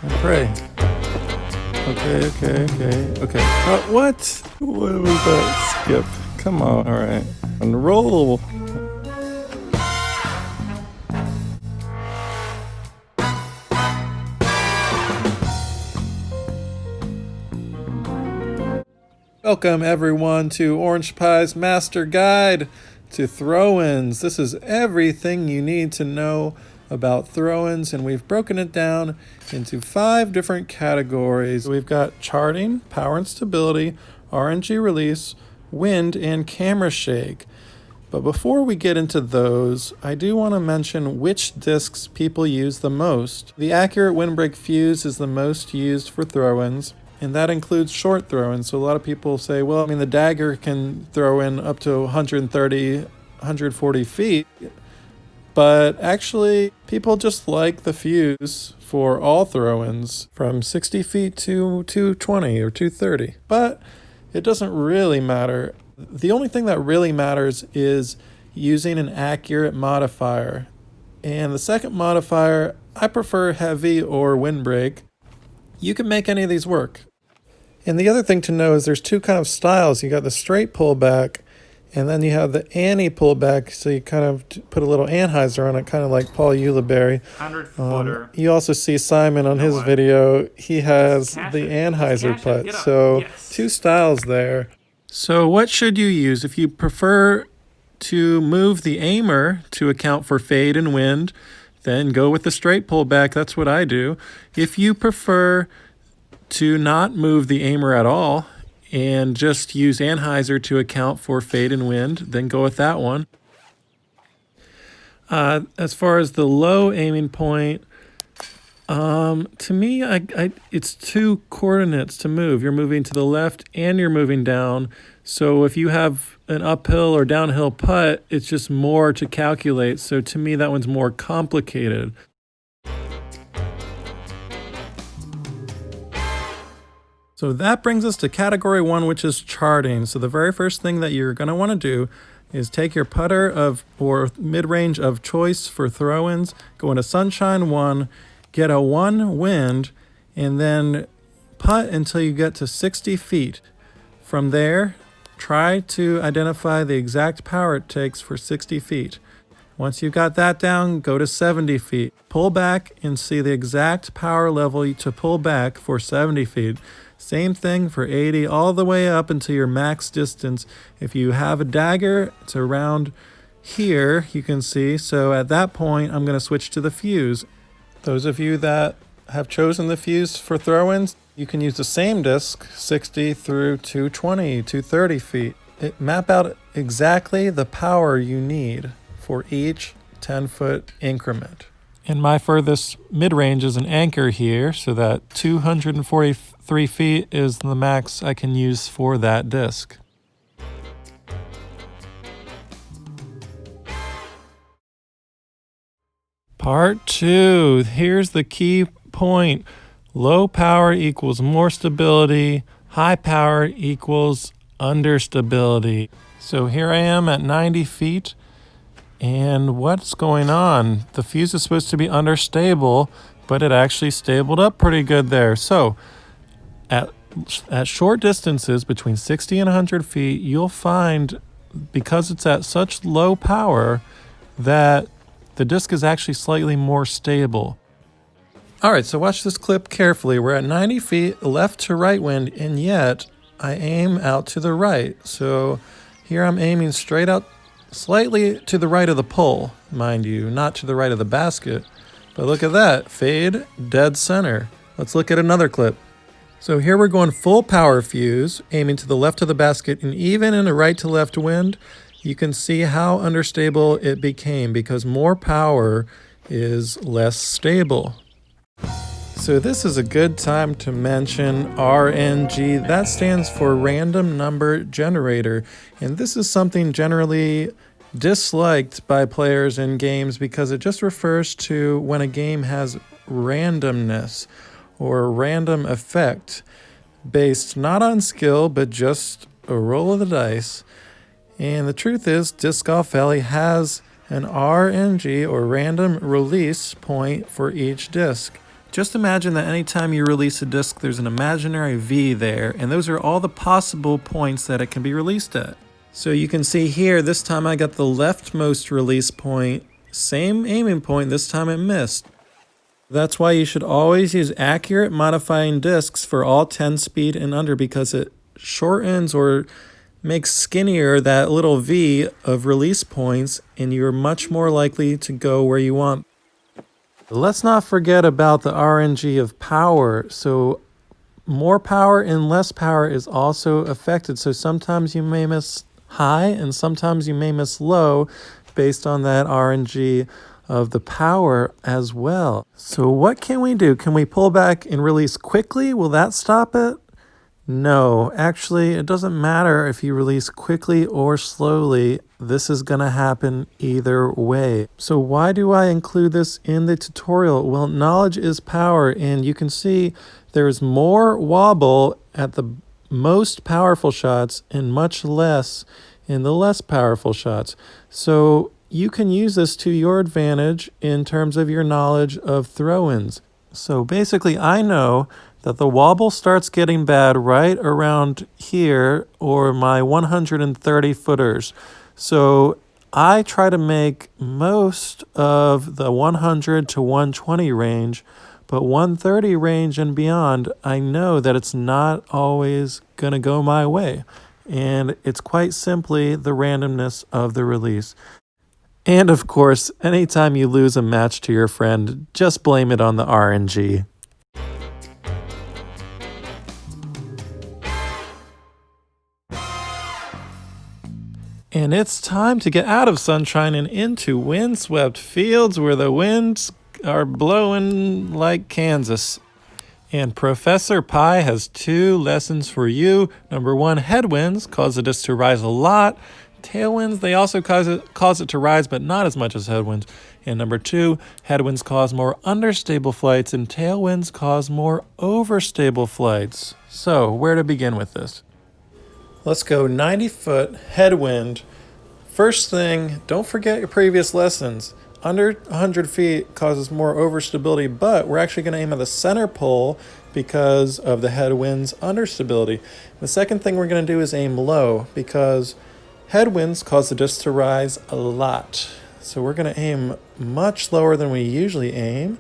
and pray. Okay. What? What was that? Skip. Come on. All right. And roll. Welcome everyone to Orange Pie's Master Guide to Throw-ins. This is everything you need to know about throw-ins, and we've broken it down into 5 different categories. We've got charting, power and stability, RNG release, wind, and camera shake. But before we get into those, I do want to mention which discs people use the most. The accurate windbreak fuse is the most used for throw-ins, and that includes short throw-ins. So a lot of people say, well, I mean, the dagger can throw in up to 130, 140 feet. But actually, people just like the fuse for all throw-ins from 60 feet to 220 or 230. But it doesn't really matter. The only thing that really matters is using an accurate modifier. And the second modifier, I prefer heavy or windbreak. You can make any of these work. And the other thing to know is there's 2 kind of styles. You got the straight pullback, and then you have the Annie pullback. So you kind of put a little Anheuser on it, kind of like Paul Ulibarri. 100-footer. You also see Simon on his video. He has the Anheuser putt. So yes. 2 styles there. So what should you use? If you prefer to move the aimer to account for fade and wind, then go with the straight pullback. That's what I do. If you prefer to not move the aimer at all and just use Anheuser to account for fade and wind, then go with that one. As far as the low aiming point, to me, it's 2 coordinates to move. You're moving to the left and you're moving down. So if you have an uphill or downhill putt, it's just more to calculate. So to me, that one's more complicated. So that brings us to category 1, which is charting. So the very first thing that you're going to want to do is take your putter or mid-range of choice for throw-ins, go into Sunshine 1, get a 1 wind, and then putt until you get to 60 feet. From there, try to identify the exact power it takes for 60 feet. Once you've got that down, go to 70 feet. Pull back and see the exact power level to pull back for 70 feet. Same thing for 80, all the way up until your max distance. If you have a dagger, it's around here, you can see. So at that point, I'm going to switch to the fuse. Those of you that have chosen the fuse for throw-ins, you can use the same disc, 60 through 220, 230 feet. Map out exactly the power you need for each 10-foot increment. And my furthest mid-range is an anchor here, so that 243 feet is the max I can use for that disc. Part 2, here's the key point. Low power equals more stability, high power equals understability. So here I am at 90 feet, and what's going on? The fuse is supposed to be understable, but it actually stabled up pretty good there. So at short distances between 60 and 100 feet, you'll find, because it's at such low power, that the disc is actually slightly more stable. All right, so watch this clip carefully. We're at 90 feet, left to right wind, and yet I aim out to the right. So here I'm aiming straight out, slightly to the right of the pole, mind you, not to the right of the basket. But look at that, fade, dead center. Let's look at another clip. So here we're going full power fuse, aiming to the left of the basket, and even in a right to left wind, you can see how unstable it became because more power is less stable. So this is a good time to mention RNG. That stands for Random Number Generator. And this is something generally disliked by players in games because it just refers to when a game has randomness or random effect based not on skill but just a roll of the dice. And the truth is, Disc Golf Valley has an RNG or random release point for each disc. Just imagine that anytime you release a disc, there's an imaginary V there, and those are all the possible points that it can be released at. So you can see here, this time I got the leftmost release point, same aiming point, this time it missed. That's why you should always use accurate modifying discs for all 10 speed and under, because it shortens or makes skinnier that little V of release points, and you're much more likely to go where you want. Let's not forget about the RNG of power. So more power and less power is also affected. So sometimes you may miss high and sometimes you may miss low based on that RNG of the power as well. So what can we do? Can we pull back and release quickly? Will that stop it? No, actually, it doesn't matter if you release quickly or slowly. This is going to happen either way. So why do I include this in the tutorial? Well, knowledge is power, and you can see there's more wobble at the most powerful shots and much less in the less powerful shots. So you can use this to your advantage in terms of your knowledge of throw-ins. So basically, I know that the wobble starts getting bad right around here, or my 130 footers. So I try to make most of the 100 to 120 range, but 130 range and beyond, I know that it's not always going to go my way. And it's quite simply the randomness of the release. And of course, anytime you lose a match to your friend, just blame it on the RNG. And it's time to get out of sunshine and into windswept fields where the winds are blowing like Kansas. And Professor Pi has 2 lessons for you. Number 1, headwinds cause the disc to rise a lot. Tailwinds, they also cause it to rise, but not as much as headwinds. And number 2, headwinds cause more understable flights, and tailwinds cause more overstable flights. So, where to begin with this? Let's go 90-foot headwind. First thing, don't forget your previous lessons. Under 100 feet causes more overstability, but we're actually going to aim at the center pole because of the headwind's understability. The second thing we're going to do is aim low because headwinds cause the disc to rise a lot. So we're going to aim much lower than we usually aim.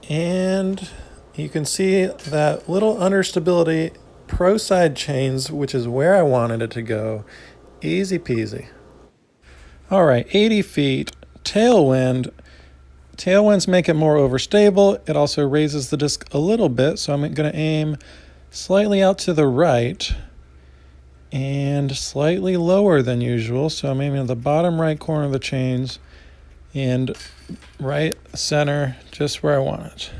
And you can see that little understability pro side chains, which is where I wanted it to go. Easy peasy. All right, 80 feet, tailwind. Tailwinds make it more overstable. It also raises the disc a little bit, so I'm going to aim slightly out to the right and slightly lower than usual. So I'm aiming at the bottom right corner of the chains and right center, just where I want it.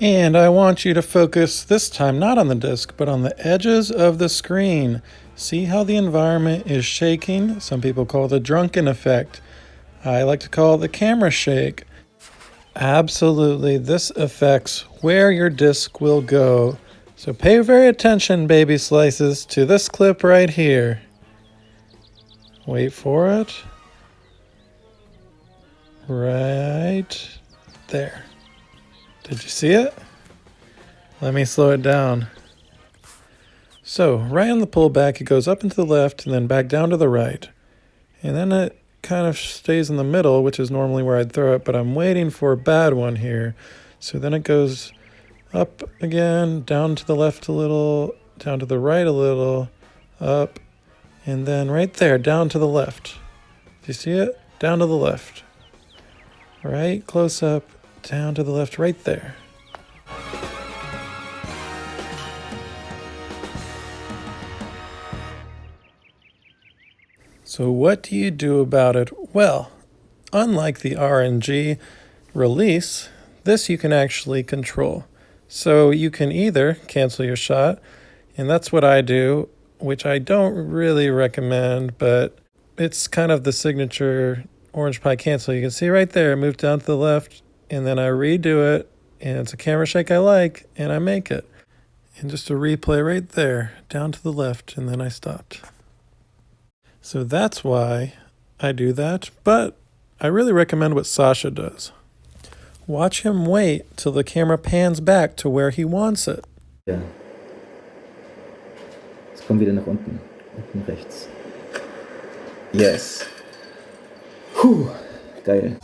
And I want you to focus this time not on the disc, but on the edges of the screen. See how the environment is shaking? Some people call it the drunken effect. I like to call it the camera shake. Absolutely, this affects where your disc will go. So pay very attention, baby slices, to this clip right here. Wait for it. Right there. Did you see it? Let me slow it down. So, right on the pullback, it goes up and to the left and then back down to the right. And then it kind of stays in the middle, which is normally where I'd throw it, but I'm waiting for a bad one here. So then it goes up again, down to the left a little, down to the right a little, up, and then right there, down to the left. Do you see it? Down to the left. Right, close up. Down to the left, right there. So what do you do about it? Well, unlike the RNG release, this you can actually control. So you can either cancel your shot, and that's what I do, which I don't really recommend, but it's kind of the signature Orange Pie cancel. You can see right there, it moved down to the left, and then I redo it, and it's a camera shake I like, and I make it. And just a replay right there, down to the left, and then I stopped. So that's why I do that, but I really recommend what Sasha does. Watch him wait till the camera pans back to where he wants it. Ja. Es kommt wieder nach unten. Unten rechts. Yes. Puh, geil.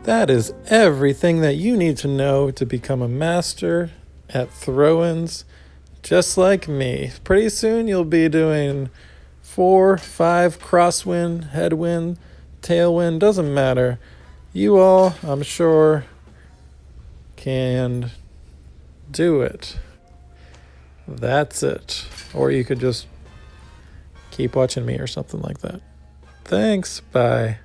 That is everything that you need to know to become a master at throw-ins, just like me. Pretty soon you'll be doing 4, 5 crosswind, headwind, tailwind, doesn't matter. You all, I'm sure, can do it. That's it. Or you could just keep watching me or something like that. Thanks. Bye.